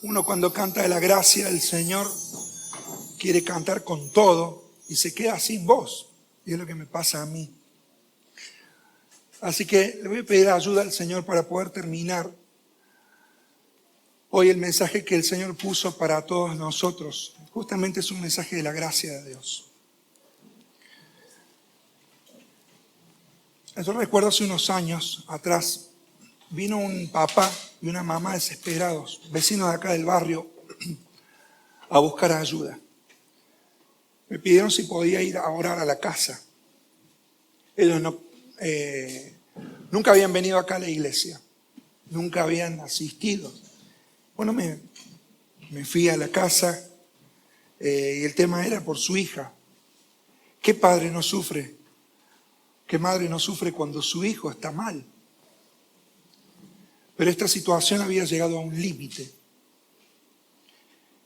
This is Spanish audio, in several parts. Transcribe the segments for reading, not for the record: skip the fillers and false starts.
Uno cuando canta de la gracia del Señor quiere cantar con todo y se queda sin voz. Y es lo que me pasa a mí. Así que le voy a pedir ayuda al Señor para poder terminar hoy el mensaje que el Señor puso para todos nosotros. Justamente es un mensaje de la gracia de Dios. Yo recuerdo hace unos años atrás, vino un papá y una mamá desesperados, vecinos de acá del barrio, a buscar ayuda. Me pidieron si podía ir a orar a la casa. Ellos nunca habían venido acá a la iglesia, nunca habían asistido. Bueno, me fui a la casa y el tema era por su hija. ¿Qué padre no sufre? ¿Qué madre no sufre cuando su hijo está mal? Pero esta situación había llegado a un límite.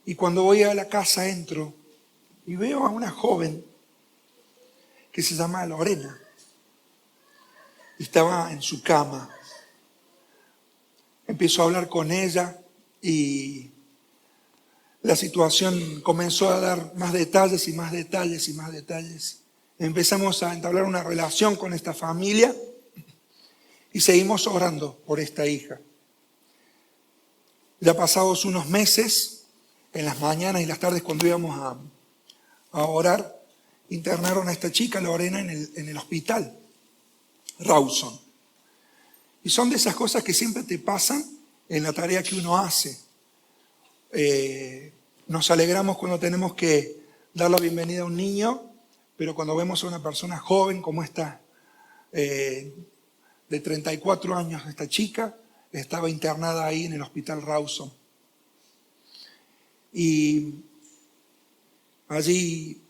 Y cuando voy a la casa entro y veo a una joven que se llama Lorena. Y estaba en su cama. Empiezo a hablar con ella y la situación comenzó a dar más detalles y más detalles y más detalles. Empezamos a entablar una relación con esta familia y seguimos orando por esta hija. Ya pasados unos meses, en las mañanas y las tardes cuando íbamos a orar, internaron a esta chica, Lorena, en el hospital, Rawson. Y son de esas cosas que siempre te pasan en la tarea que uno hace. Nos alegramos cuando tenemos que dar la bienvenida a un niño, pero cuando vemos a una persona joven como esta, de 34 años, esta chica, estaba internada ahí en el hospital Rawson. Y allí,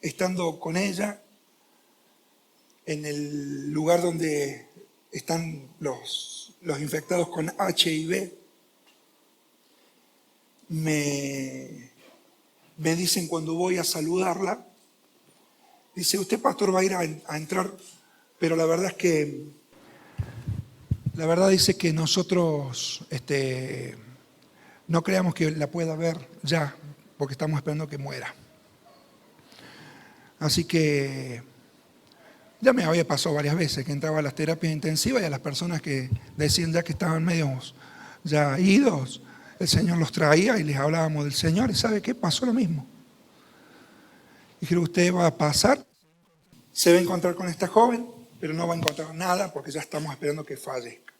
estando con ella, en el lugar donde están los infectados con HIV, me dicen cuando voy a saludarla, dice, usted pastor va a ir a entrar, pero la verdad es que, la verdad dice que nosotros no creamos que la pueda ver ya, porque estamos esperando que muera. Así que ya me había pasado varias veces que entraba a las terapias intensivas y a las personas que decían ya que estaban medios ya idos, el Señor los traía y les hablábamos del Señor. ¿Y sabe qué? Pasó lo mismo. Dijeron, usted va a pasar, se va a encontrar con esta joven, pero no va a encontrar nada porque ya estamos esperando que fallezca.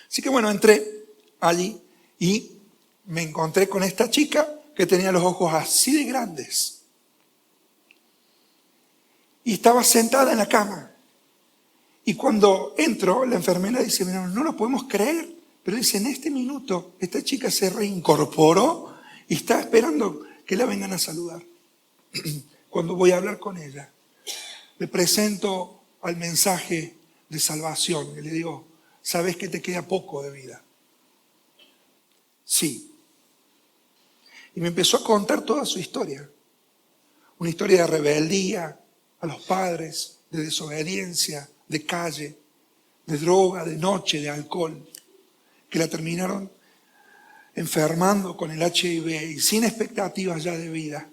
Así que bueno, entré allí y me encontré con esta chica que tenía los ojos así de grandes. Y estaba sentada en la cama. Y cuando entro, la enfermera dice, no lo podemos creer. Pero dice, en este minuto, esta chica se reincorporó y está esperando que la vengan a saludar. Cuando voy a hablar con ella, le presento al mensaje de salvación. Y le digo, ¿sabes que te queda poco de vida? Sí. Y me empezó a contar toda su historia. Una historia de rebeldía a los padres, de desobediencia, de calle, de droga, de noche, de alcohol, que la terminaron enfermando con el HIV y sin expectativas ya de vida.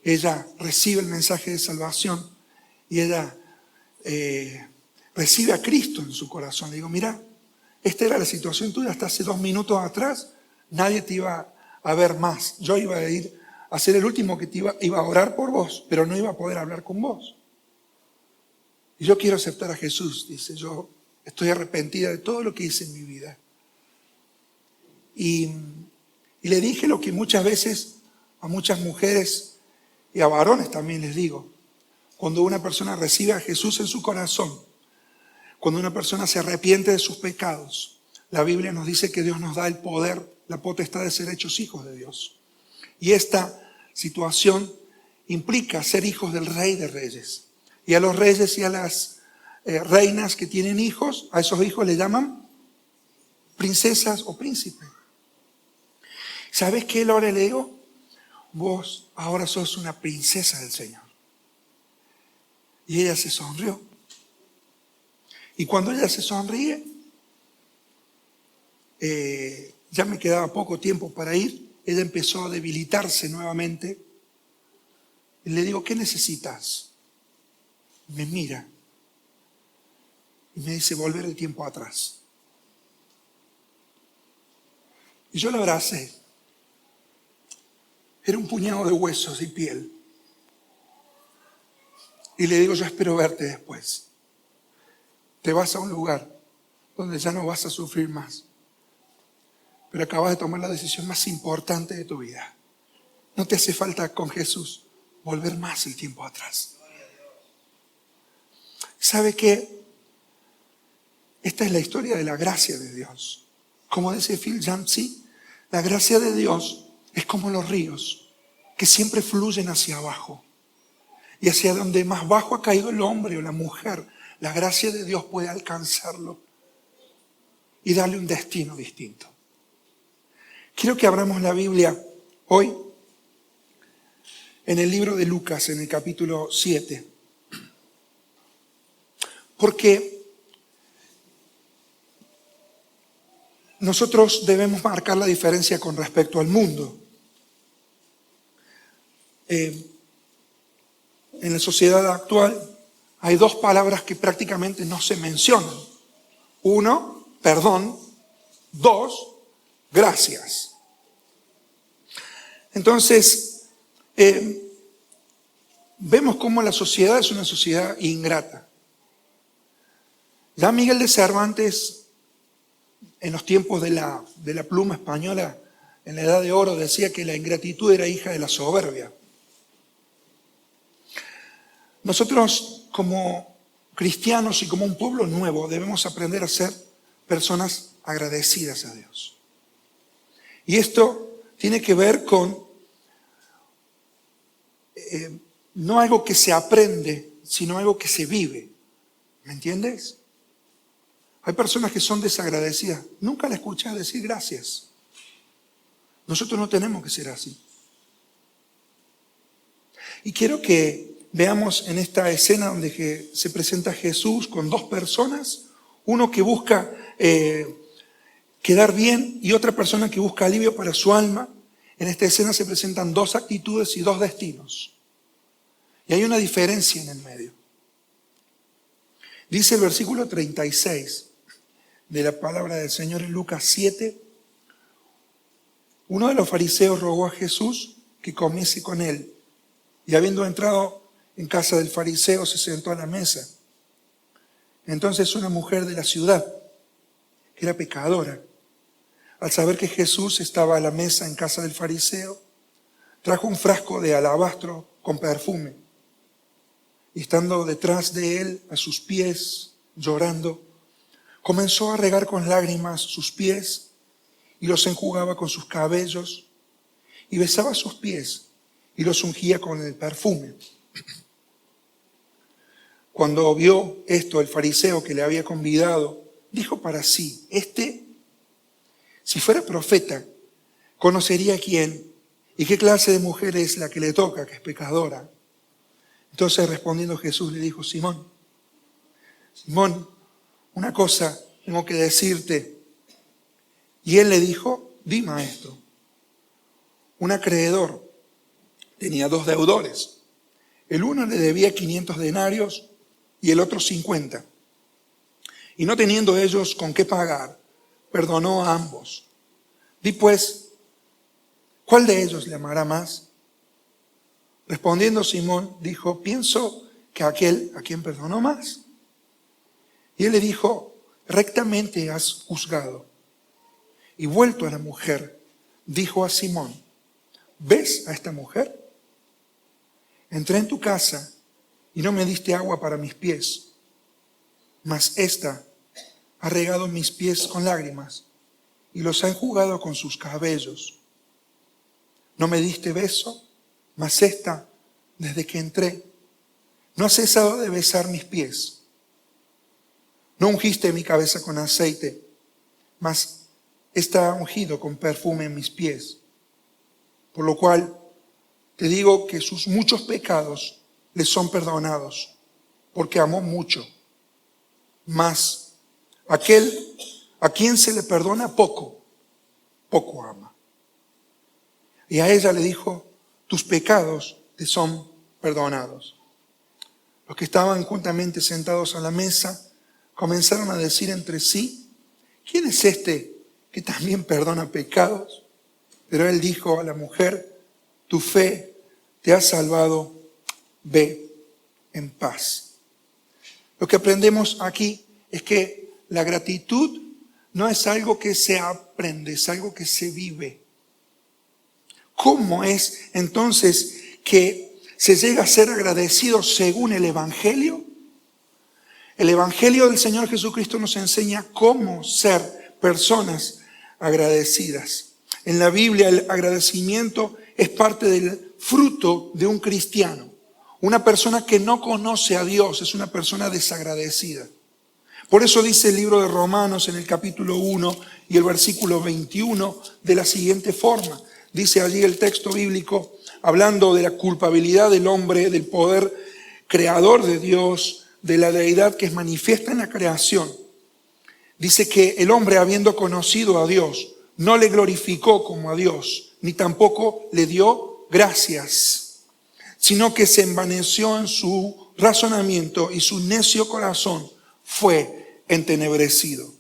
Ella recibe el mensaje de salvación y ella recibe a Cristo en su corazón. Le digo, mira, esta era la situación tuya hasta hace 2 minutos atrás, nadie te iba a ver más. Yo iba a ir a ser el último que iba a orar por vos, pero no iba a poder hablar con vos. Y yo quiero aceptar a Jesús, dice, yo estoy arrepentida de todo lo que hice en mi vida. Y le dije lo que muchas veces a muchas mujeres y a varones también les digo. Cuando una persona recibe a Jesús en su corazón, cuando una persona se arrepiente de sus pecados, la Biblia nos dice que Dios nos da el poder, la potestad de ser hechos hijos de Dios. Y esta situación implica ser hijos del Rey de Reyes. Y a los reyes y a las reinas que tienen hijos, a esos hijos le llaman princesas o príncipes. ¿Sabes qué, Lore? Le digo, vos ahora sos una princesa del Señor. Y ella se sonrió. Y cuando ella se sonríe, ya me quedaba poco tiempo para ir, ella empezó a debilitarse nuevamente. Y le digo, ¿qué necesitas? Me mira y me dice, volver el tiempo atrás. Y yo la abracé. Era un puñado de huesos y piel. Y le digo, yo espero verte después. Te vas a un lugar donde ya no vas a sufrir más. Pero acabas de tomar la decisión más importante de tu vida. No te hace falta con Jesús volver más el tiempo atrás. ¿Sabe qué? Esta es la historia de la gracia de Dios. Como dice Phil Yancey, la gracia de Dios es como los ríos que siempre fluyen hacia abajo. Y hacia donde más bajo ha caído el hombre o la mujer, la gracia de Dios puede alcanzarlo y darle un destino distinto. Quiero que abramos la Biblia hoy en el libro de Lucas, en el capítulo 7. Porque nosotros debemos marcar la diferencia con respecto al mundo. En la sociedad actual hay dos palabras que prácticamente no se mencionan. Uno, perdón. Dos, gracias. Entonces, vemos cómo la sociedad es una sociedad ingrata. Ya Miguel de Cervantes, en los tiempos de la pluma española, en la Edad de Oro, decía que la ingratitud era hija de la soberbia. Nosotros, como cristianos y como un pueblo nuevo, debemos aprender a ser personas agradecidas a Dios. Y esto tiene que ver con no algo que se aprende, sino algo que se vive. ¿Me entiendes? Hay personas que son desagradecidas. Nunca le escuché decir gracias. Nosotros no tenemos que ser así. Y quiero que veamos en esta escena donde se presenta Jesús con dos personas, uno que busca quedar bien y otra persona que busca alivio para su alma. En esta escena se presentan dos actitudes y dos destinos. Y hay una diferencia en el medio. Dice el versículo 36 de la palabra del Señor en Lucas 7. Uno de los fariseos rogó a Jesús que comiese con él. Y habiendo entrado en casa del fariseo, se sentó a la mesa. Entonces una mujer de la ciudad, que era pecadora, al saber que Jesús estaba a la mesa en casa del fariseo, trajo un frasco de alabastro con perfume. Y estando detrás de él, a sus pies, llorando, comenzó a regar con lágrimas sus pies y los enjugaba con sus cabellos y besaba sus pies y los ungía con el perfume. Cuando vio esto el fariseo que le había convidado, dijo para sí, si fuera profeta, conocería quién y qué clase de mujer es la que le toca, que es pecadora. Entonces respondiendo Jesús le dijo, Simón, una cosa tengo que decirte. Y él le dijo, di maestro. Un acreedor tenía dos deudores. El uno le debía 500 denarios y el otro 50. Y no teniendo ellos con qué pagar, perdonó a ambos. Di pues, ¿cuál de ellos le amará más? Respondiendo Simón, dijo, pienso que aquel a quien perdonó más. Y él le dijo, rectamente has juzgado. Y vuelto a la mujer, dijo a Simón, ¿ves a esta mujer? Entré en tu casa y no me diste agua para mis pies, mas ésta ha regado mis pies con lágrimas y los ha enjugado con sus cabellos. No me diste beso, mas ésta, desde que entré, no ha cesado de besar mis pies. No ungiste mi cabeza con aceite, mas ésta ha ungido con perfume en mis pies. Por lo cual te digo que sus muchos pecados le son perdonados, porque amó mucho. Mas aquel a quien se le perdona poco, poco ama. Y a ella le dijo, tus pecados te son perdonados. Los que estaban juntamente sentados a la mesa comenzaron a decir entre sí, ¿quién es este que también perdona pecados? Pero él dijo a la mujer, tu fe te ha salvado, ve en paz. Lo que aprendemos aquí es que la gratitud no es algo que se aprende, es algo que se vive. ¿Cómo es entonces que se llega a ser agradecido según el Evangelio? El Evangelio del Señor Jesucristo nos enseña cómo ser personas agradecidas. En la Biblia el agradecimiento es parte del fruto de un cristiano. Una persona que no conoce a Dios es una persona desagradecida. Por eso dice el libro de Romanos en el capítulo 1 y el versículo 21 de la siguiente forma. Dice allí el texto bíblico, hablando de la culpabilidad del hombre, del poder creador de Dios, de la deidad que es manifiesta en la creación. Dice que el hombre, habiendo conocido a Dios, no le glorificó como a Dios, ni tampoco le dio gracias, sino que se envaneció en su razonamiento y su necio corazón fue entenebrecido.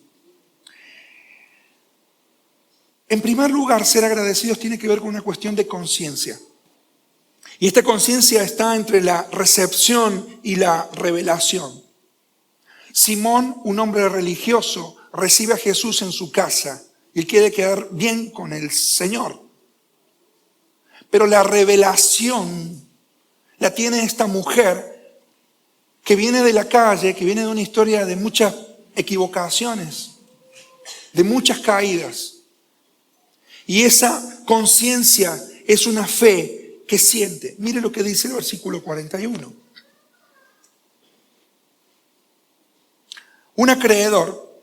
En primer lugar, ser agradecidos tiene que ver con una cuestión de conciencia. Y esta conciencia está entre la recepción y la revelación. Simón, un hombre religioso, recibe a Jesús en su casa y él quiere quedar bien con el Señor. Pero la revelación la tiene esta mujer que viene de la calle, que viene de una historia de muchas equivocaciones, de muchas caídas. Y esa conciencia es una fe que siente. Mire lo que dice el versículo 41. Un acreedor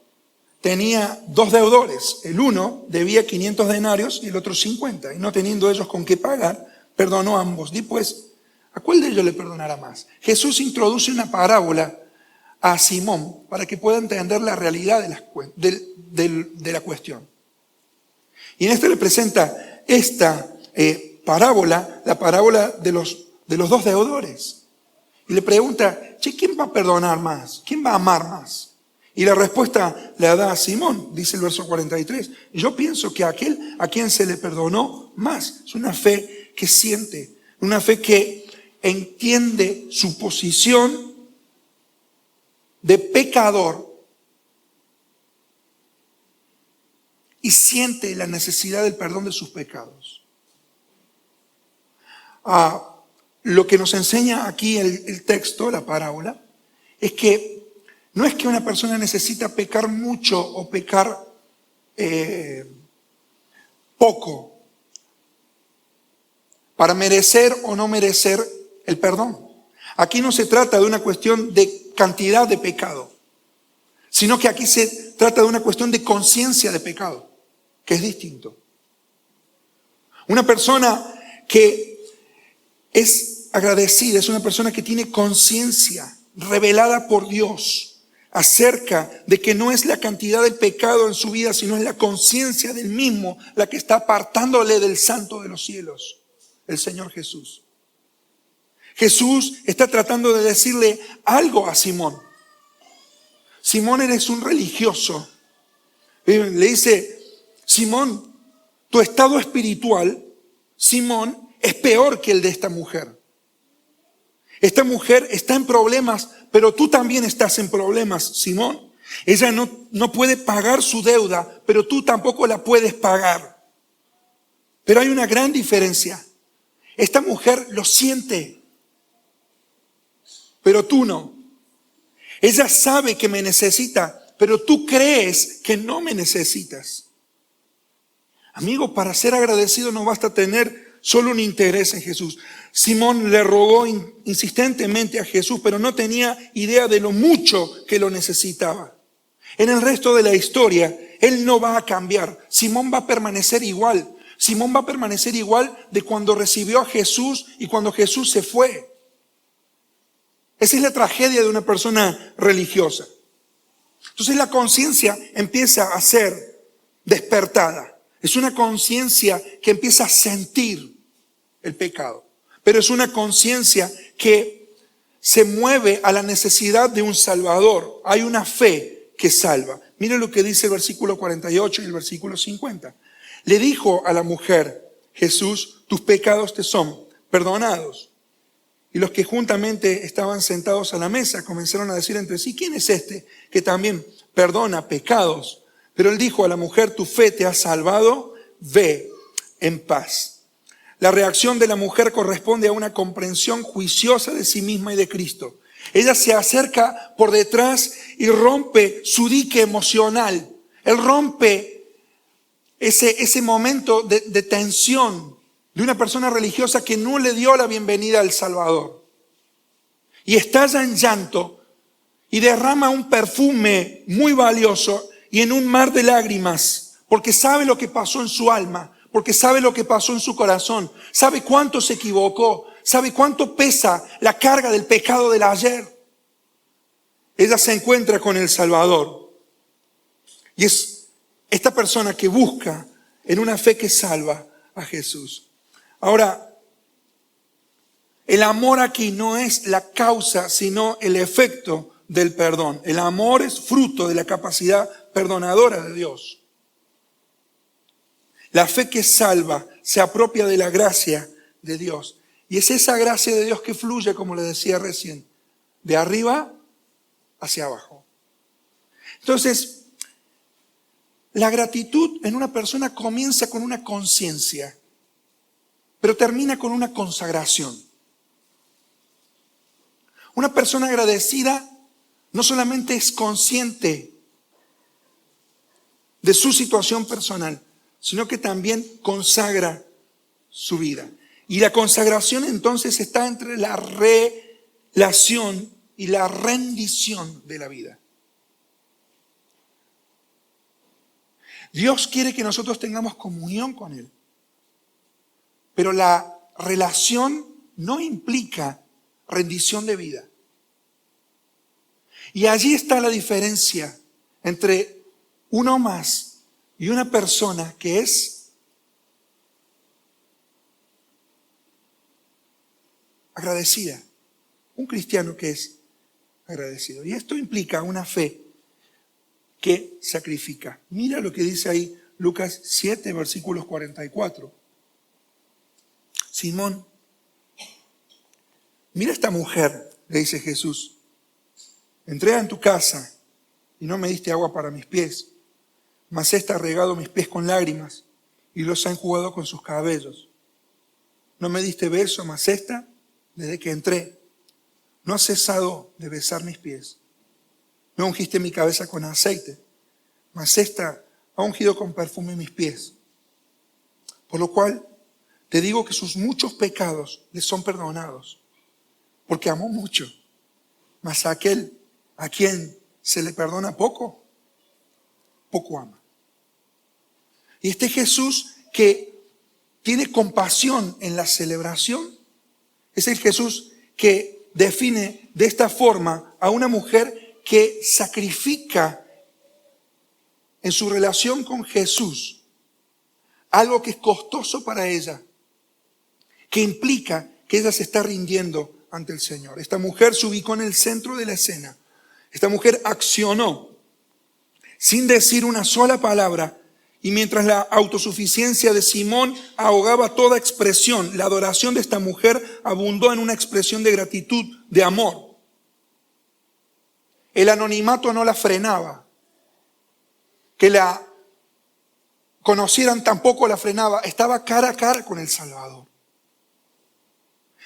tenía dos deudores. El uno debía 500 denarios y el otro 50. Y no teniendo ellos con qué pagar, perdonó a ambos. Di pues, ¿a cuál de ellos le perdonará más? Jesús introduce una parábola a Simón para que pueda entender la realidad de la cuestión. Y en esto le presenta esta parábola, la parábola de los dos deudores. Y le pregunta, ¿quién va a perdonar más? ¿Quién va a amar más? Y la respuesta la da a Simón, dice el verso 43. Yo pienso que aquel a quien se le perdonó más. Es una fe que siente, una fe que entiende su posición de pecador y siente la necesidad del perdón de sus pecados. Lo que nos enseña aquí el texto, la parábola, es que no es que una persona necesita pecar mucho o pecar poco para merecer o no merecer el perdón. Aquí no se trata de una cuestión de cantidad de pecado, sino que aquí se trata de una cuestión de conciencia de pecado, que es distinto. Una persona que es agradecida es una persona que tiene conciencia revelada por Dios acerca de que no es la cantidad del pecado en su vida, sino es la conciencia del mismo la que está apartándole del santo de los cielos, el Señor Jesús. Jesús está tratando de decirle algo a Simón. Simón, eres un religioso. Le dice, Simón, tu estado espiritual, Simón, es peor que el de esta mujer. Esta mujer está en problemas, pero tú también estás en problemas, Simón. Ella no puede pagar su deuda, pero tú tampoco la puedes pagar. Pero hay una gran diferencia. Esta mujer lo siente, pero tú no. Ella sabe que me necesita, pero tú crees que no me necesitas. Amigo, para ser agradecido no basta tener solo un interés en Jesús. Simón le rogó insistentemente a Jesús, pero no tenía idea de lo mucho que lo necesitaba. En el resto de la historia, él no va a cambiar. Simón va a permanecer igual. Simón va a permanecer igual de cuando recibió a Jesús y cuando Jesús se fue. Esa es la tragedia de una persona religiosa. Entonces la conciencia empieza a ser despertada. Es una conciencia que empieza a sentir el pecado. Pero es una conciencia que se mueve a la necesidad de un Salvador. Hay una fe que salva. Mire lo que dice el versículo 48 y el versículo 50. Le dijo a la mujer Jesús: tus pecados te son perdonados. Y los que juntamente estaban sentados a la mesa comenzaron a decir entre sí: ¿quién es este que también perdona pecados? Pero él dijo a la mujer: tu fe te ha salvado, ve en paz. La reacción de la mujer corresponde a una comprensión juiciosa de sí misma y de Cristo. Ella se acerca por detrás y rompe su dique emocional. Él rompe ese momento de tensión de una persona religiosa que no le dio la bienvenida al Salvador. Y estalla en llanto y derrama un perfume muy valioso y en un mar de lágrimas, porque sabe lo que pasó en su alma, porque sabe lo que pasó en su corazón, sabe cuánto se equivocó, sabe cuánto pesa la carga del pecado del ayer. Ella se encuentra con el Salvador y es esta persona que busca en una fe que salva a Jesús. Ahora, el amor aquí no es la causa, sino el efecto del perdón. El amor es fruto de la capacidad perdonadora de Dios. La fe que salva se apropia de la gracia de Dios. Y es esa gracia de Dios que fluye, como le decía recién, de arriba hacia abajo. Entonces, la gratitud en una persona comienza con una conciencia, pero termina con una consagración. Una persona agradecida no solamente es consciente de su situación personal, sino que también consagra su vida. Y la consagración entonces está entre la relación y la rendición de la vida. Dios quiere que nosotros tengamos comunión con Él, pero la relación no implica rendición de vida. Y allí está la diferencia entre uno más y una persona que es agradecida. Un cristiano que es agradecido. Y esto implica una fe que sacrifica. Mira lo que dice ahí Lucas 7, versículos 44. Simón, mira esta mujer, le dice Jesús. Entré en tu casa y no me diste agua para mis pies, mas ésta ha regado mis pies con lágrimas y los ha enjugado con sus cabellos. No me diste beso, mas ésta, desde que entré, no ha cesado de besar mis pies. No ungiste mi cabeza con aceite, mas ésta ha ungido con perfume mis pies. Por lo cual te digo que sus muchos pecados le son perdonados, porque amó mucho. Mas a aquel a quien se le perdona poco, poco ama. Y este Jesús que tiene compasión en la celebración, es el Jesús que define de esta forma a una mujer que sacrifica en su relación con Jesús algo que es costoso para ella, que implica que ella se está rindiendo ante el Señor. Esta mujer se ubicó en el centro de la escena. Esta mujer accionó sin decir una sola palabra, y mientras la autosuficiencia de Simón ahogaba toda expresión, la adoración de esta mujer abundó en una expresión de gratitud, de amor. El anonimato no la frenaba. Que la conocieran tampoco la frenaba. Estaba cara a cara con el Salvador.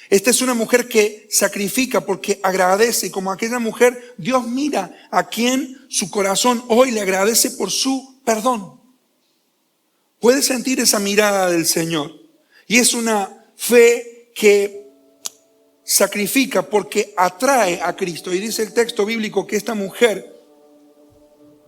Esta es una mujer que sacrifica porque agradece. Y como aquella mujer, Dios mira a quien su corazón hoy le agradece por su perdón. Puede sentir esa mirada del Señor. Y es una fe que sacrifica porque atrae a Cristo. Y dice el texto bíblico que esta mujer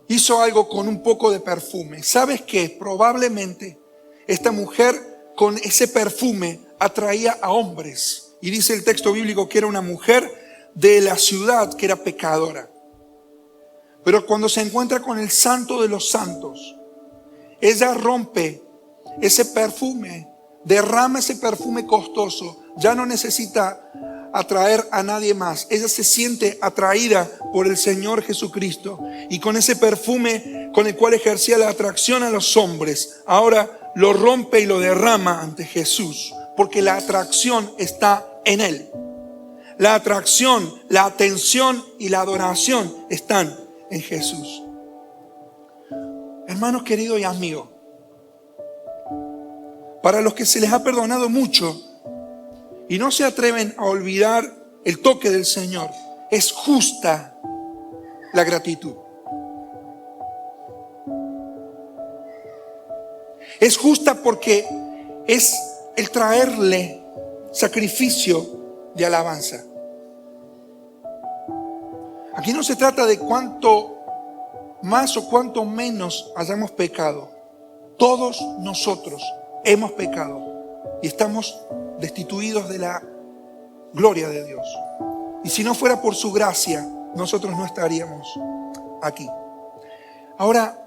hizo algo con un poco de perfume. ¿Sabes qué? Probablemente esta mujer con ese perfume atraía a hombres. Y dice el texto bíblico que era una mujer de la ciudad que era pecadora. Pero cuando se encuentra con el Santo de los Santos, ella rompe ese perfume, derrama ese perfume costoso. Ya no necesita atraer a nadie más. Ella se siente atraída por el Señor Jesucristo. Y con ese perfume con el cual ejercía la atracción a los hombres, ahora lo rompe y lo derrama ante Jesús. Porque la atracción está en Él. La atracción, la atención y la adoración están en Jesús. Hermanos queridos y amigos, para los que se les ha perdonado mucho y no se atreven a olvidar el toque del Señor, es justa la gratitud. Es justa porque es el traerle sacrificio de alabanza. Aquí no se trata de cuánto más o cuánto menos hayamos pecado. Todos nosotros hemos pecado y estamos destituidos de la gloria de Dios. Y si no fuera por su gracia, nosotros no estaríamos aquí. Ahora,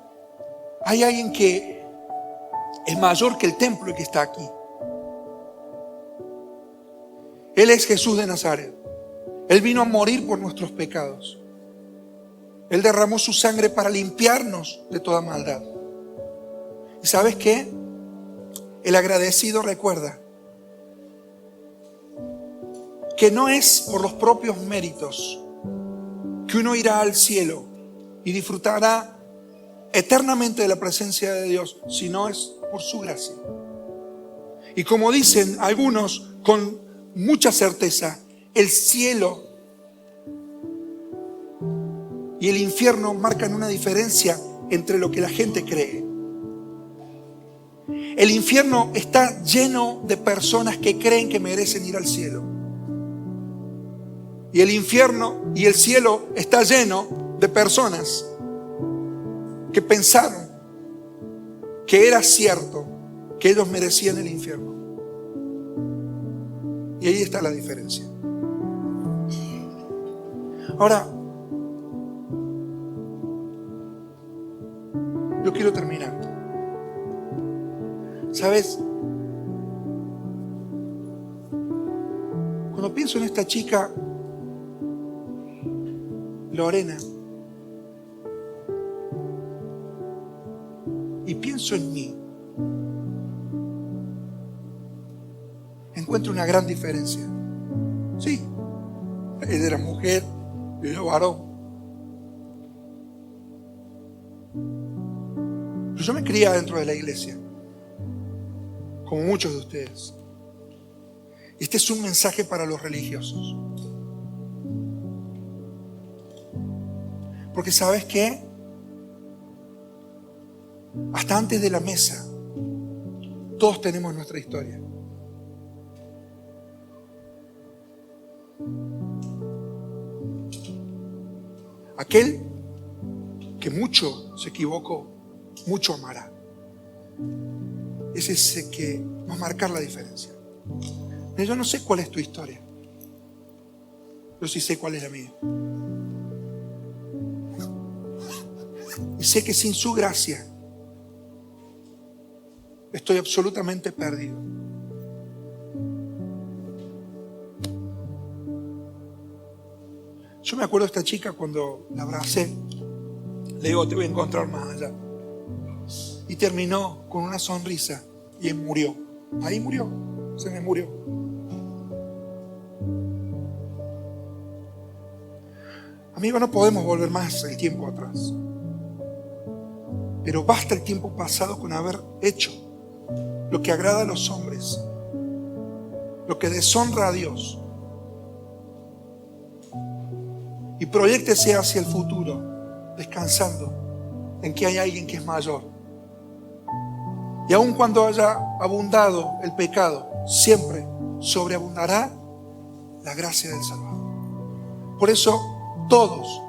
hay alguien que es mayor que el templo y que está aquí. Él es Jesús de Nazaret. Él vino a morir por nuestros pecados. Él derramó su sangre para limpiarnos de toda maldad. ¿Y sabes qué? El agradecido recuerda que no es por los propios méritos que uno irá al cielo y disfrutará eternamente de la presencia de Dios, sino es por su gracia. Y como dicen algunos con mucha certeza, el cielo y el infierno marcan una diferencia entre lo que la gente cree. El infierno está lleno de personas que creen que merecen ir al cielo. Y el infierno y el cielo está lleno de personas que pensaron que era cierto que ellos merecían el infierno. Y ahí está la diferencia. Ahora, yo quiero terminar. ¿Sabes? Cuando pienso en esta chica, Lorena, y pienso en mí, encuentro una gran diferencia. Sí, ella era mujer, yo era varón. Pero yo me crié dentro de la iglesia, como muchos de ustedes. Este es un mensaje para los religiosos. Porque ¿sabes qué? Hasta antes de la mesa, todos tenemos nuestra historia. Aquel que mucho se equivocó, mucho amará. Es ese que va a marcar la diferencia. Pero yo no sé cuál es tu historia. Yo sí sé cuál es la mía. Y sé que sin su gracia estoy absolutamente perdido. Yo me acuerdo de esta chica cuando la abracé. Le digo, te voy a encontrar más allá. Y terminó con una sonrisa y él murió. Ahí murió, se me murió. Amigo, no podemos volver más el tiempo atrás. Pero basta el tiempo pasado con haber hecho lo que agrada a los hombres, lo que deshonra a Dios. Y proyéctese hacia el futuro, descansando en que hay alguien que es mayor. Y aun cuando haya abundado el pecado, siempre sobreabundará la gracia del Salvador. Por eso todos,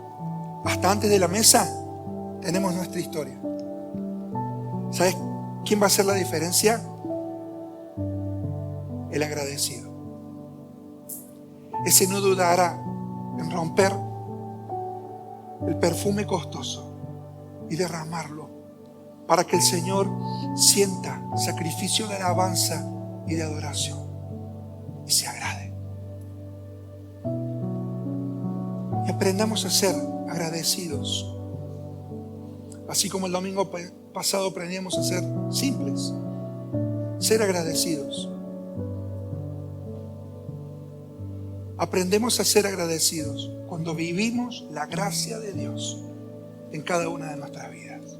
hasta antes de la mesa, tenemos nuestra historia. ¿Sabes quién va a hacer la diferencia? El agradecido. Ese no dudará en romper el perfume costoso y derramarlo para que el Señor sienta sacrificio de alabanza y de adoración y se agrade. Y aprendamos a ser agradecidos. Así como el domingo pasado aprendíamos a ser simples, ser agradecidos. Aprendemos a ser agradecidos cuando vivimos la gracia de Dios en cada una de nuestras vidas.